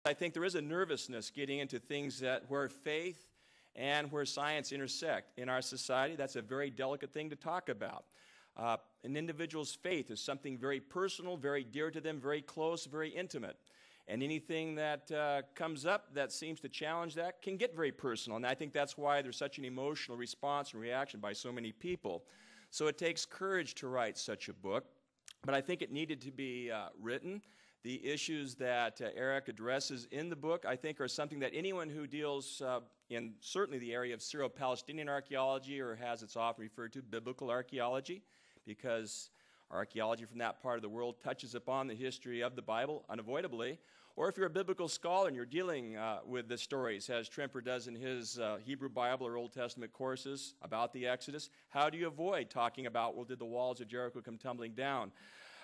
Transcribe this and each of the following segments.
I think there is a nervousness getting into things where faith and where science intersect. In our society, that's a very delicate thing to talk about. An individual's faith is something very personal, very dear to them, very close, very intimate. And anything that comes up that seems to challenge that can get very personal. And I think that's why there's such an emotional response and reaction by so many people. So it takes courage to write such a book. But I think it needed to be written. The issues that Eric addresses in the book, I think, are something that anyone who deals in certainly the area of Syro-Palestinian archaeology, or has it's often referred to biblical archaeology, because archaeology from that part of the world touches upon the history of the Bible unavoidably. Or if you're a biblical scholar and you're dealing with the stories, as Tremper does in his Hebrew Bible or Old Testament courses about the Exodus, how do you avoid talking about, well, did the walls of Jericho come tumbling down?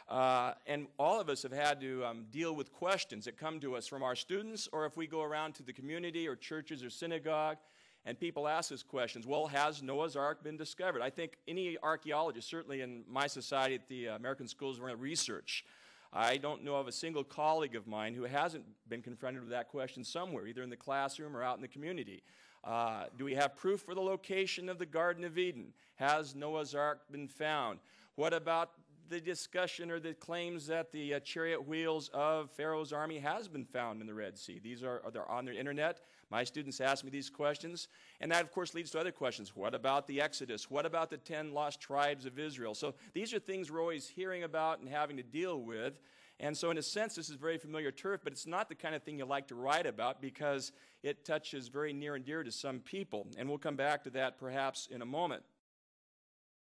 And all of us have had to deal with questions that come to us from our students, or if we go around to the community or churches or synagogue, and people ask us questions, well, has Noah's Ark been discovered? I think any archaeologist, certainly in my society at the American Schools of Research, I don't know of a single colleague of mine who hasn't been confronted with that question somewhere, either in the classroom or out in the community. Do we have proof for the location of the Garden of Eden? Has Noah's Ark been found? What about the discussion or the claims that the chariot wheels of Pharaoh's army has been found in the Red Sea? These are they're on the internet. My students ask me these questions, and that, of course, leads to other questions. What about the Exodus? What about the 10 lost tribes of Israel? So these are things we're always hearing about and having to deal with. And so in a sense, this is very familiar turf, but it's not the kind of thing you like to write about because it touches very near and dear to some people. And we'll come back to that perhaps in a moment.